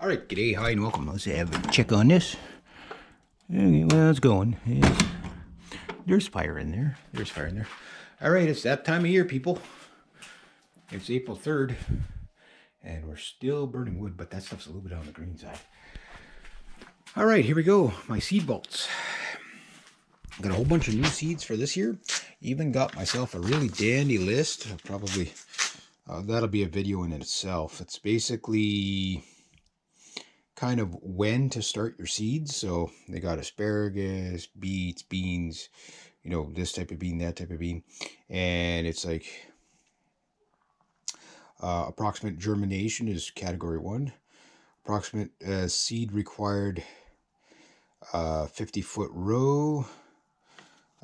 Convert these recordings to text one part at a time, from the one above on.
All right, g'day, hi, and welcome. Let's have a check on this. Okay, well, it's going. There's fire in there. There's fire in there. All right, it's that time of year, people. It's April 3rd, and we're still burning wood, but that stuff's a little bit on the green side. All right, here we go. My seed vaults. Got a whole bunch of new seeds for this year. Even got myself a really dandy list. Probably that'll be a video in itself. It's basically kind of when to start your seeds. So they got asparagus, beets, beans, you know, this type of bean, that type of bean. And it's like approximate germination is category 1. Approximate seed required 50-foot row.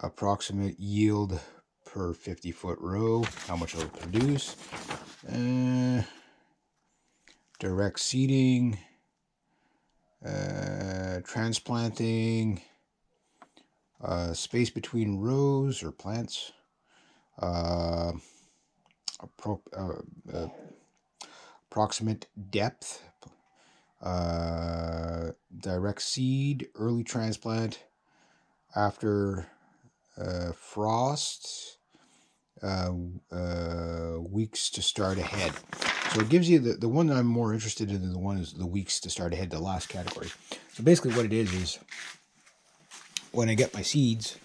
Approximate yield per 50-foot row. How much it'll produce. Direct seeding. Transplanting, space between rows or plants, approximate depth, direct seed, early transplant, after frost, weeks to start ahead. So it gives you the one that I'm more interested in, the one is the weeks to start ahead, the last category. So basically what it is when I get my seeds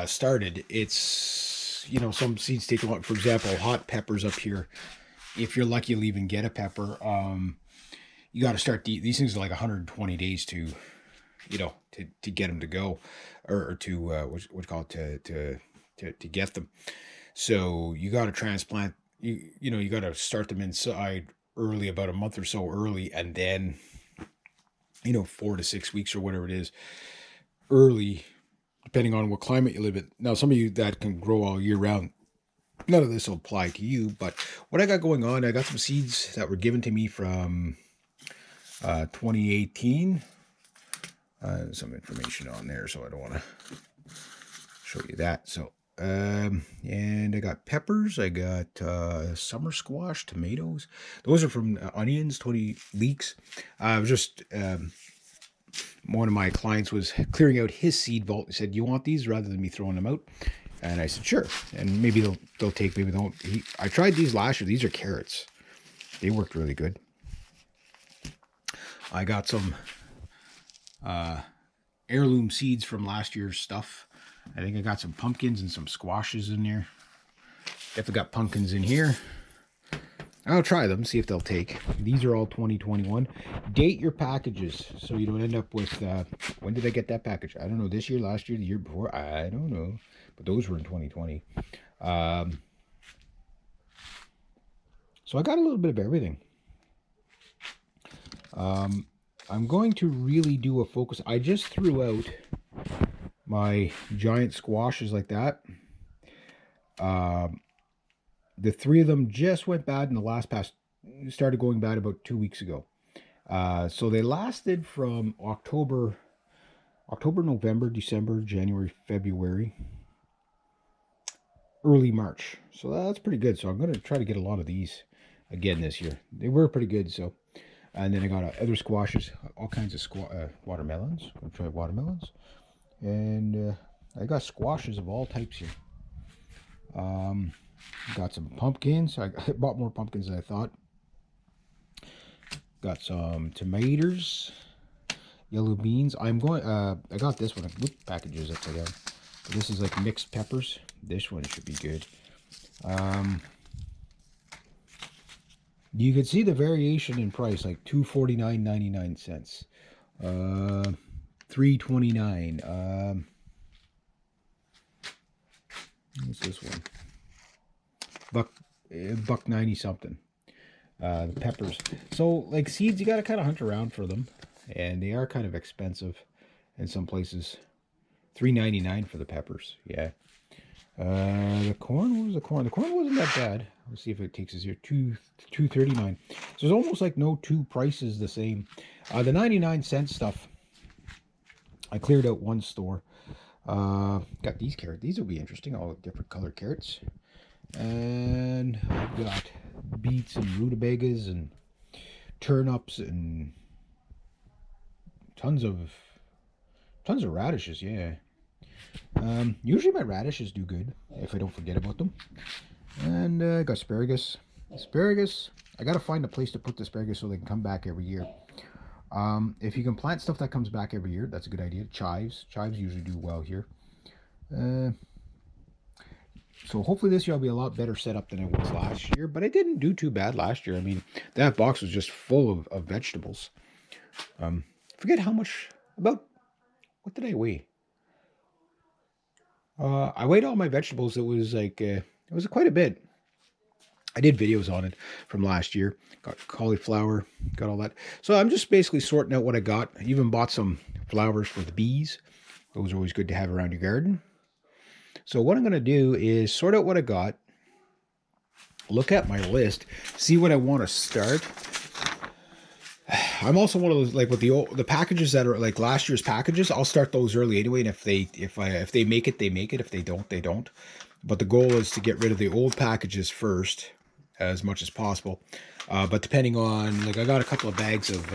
started, it's, you know, some seeds take a lot. For example, hot peppers up here. If you're lucky, you'll even get a pepper. You got to start these things are like 120 days to, you know, to get them to go, or to what you call it, to get them. So you got to transplant. You know, you got to start them inside early, about a month or so early, and then, you know, 4 to 6 weeks or whatever it is early, depending on what climate you live in. Now, some of you that can grow all year round, none of this will apply to you. But what I got going on, I got some seeds that were given to me from 2018. Some information on there, so I don't want to show you that. So and I got peppers, I got summer squash, tomatoes. Those are from onions, 20 leeks. I was just one of my clients was clearing out his seed vault. He said, "You want these?" Rather than me throwing them out. And I said, "Sure." And maybe they'll take, maybe they won't. I tried these last year. These are carrots. They worked really good. I got some heirloom seeds from last year's stuff. I think I got some pumpkins and some squashes in there. Definitely got pumpkins in here. I'll try them, see if they'll take. These are all 2021. Date your packages so you don't end up with, when did I get that package? I don't know, this year, last year, the year before? I don't know. But those were in 2020. So I got a little bit of everything. I'm going to really do a focus. I just threw out my giant squashes like that. The 3 of them just went bad in the last pass. Started going bad about 2 weeks ago. So they lasted from October, November, December, January, February, early March. So that's pretty good. So I'm going to try to get a lot of these again this year. They were pretty good. So, and then I got other squashes, all kinds of watermelons. I'm going to try watermelons. And I got squashes of all types here. Got some pumpkins. I bought more pumpkins than I thought. Got some tomatoes, yellow beans. I'm going. I got this one. Packages upside down. This is like mixed peppers. This one should be good. You can see the variation in price, like $249.99, $329. What's this one? Buck 90 something. The peppers. So like seeds, you got to kind of hunt around for them, and they are kind of expensive in some places. $3.99 for the peppers. Yeah. The corn. What was the corn? The corn wasn't that bad. Let's see if it takes us here. $2.39. So there's almost like no two prices the same. The 99-cent stuff, I cleared out one store. Got these carrots. These will be interesting. All different color carrots. And I've got beets and rutabagas and turnips and tons of radishes. Yeah. Usually my radishes do good if I don't forget about them. And I got asparagus. Asparagus. I gotta find a place to put the asparagus so they can come back every year. If you can plant stuff that comes back every year, that's a good idea. Chives usually do well here. So hopefully this year I'll be a lot better set up than I was last year. But I didn't do too bad last year. I mean, that box was just full of vegetables. Forget how much, what did I weigh? I weighed all my vegetables. It was like, it was quite a bit. I did videos on it from last year. Got cauliflower, got all that. So I'm just basically sorting out what I got. I even bought some flowers for the bees. Those are always good to have around your garden. So what I'm going to do is sort out what I got, look at my list, see what I want to start. I'm also one of those, like with the packages that are like last year's packages, I'll start those early anyway. And if they make it, they make it. If they don't, they don't. But the goal is to get rid of the old packages first as much as possible. But depending on, like, I got a couple of bags of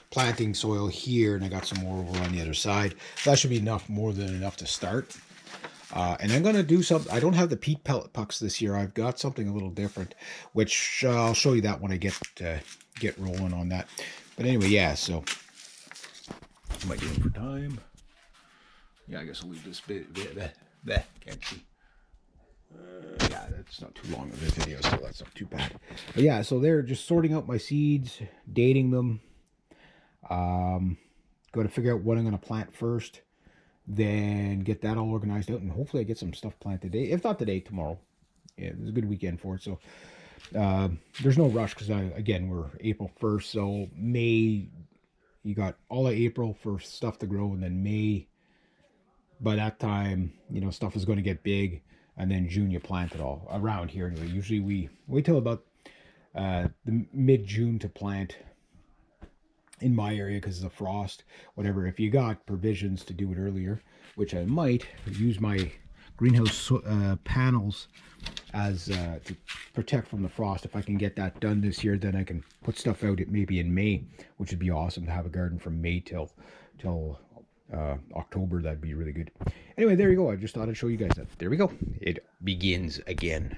planting soil here, and I got some more over on the other side. So that should be more than enough to start. And I'm going to do something. I don't have the peat pellet pucks this year. I've got something a little different, which I'll show you that when I get rolling on that. But anyway, yeah, so what am I doing for time? Yeah, I guess I'll leave this bit. Can't see. Yeah, that's not too long of a video, so that's not too bad. But yeah, so they're just sorting out my seeds, dating them. Got to figure out what I'm going to plant first. Then get that all organized out, and hopefully I get some stuff planted today. If not today, tomorrow. Yeah, it was a good weekend for it. So there's no rush because again, we're April 1st. So May, you got all of April for stuff to grow, and then May, by that time, you know, stuff is going to get big, and then June you plant it all around here anyway. Usually we wait till about the mid-June to plant in my area because of the frost, whatever. If you got provisions to do it earlier, which I might use my greenhouse panels as to protect from the frost. If I can get that done this year, then I can put stuff out maybe in May, which would be awesome to have a garden from May till October. That'd be really good. Anyway, there you go. I just thought I'd show you guys that. There we go. It begins again.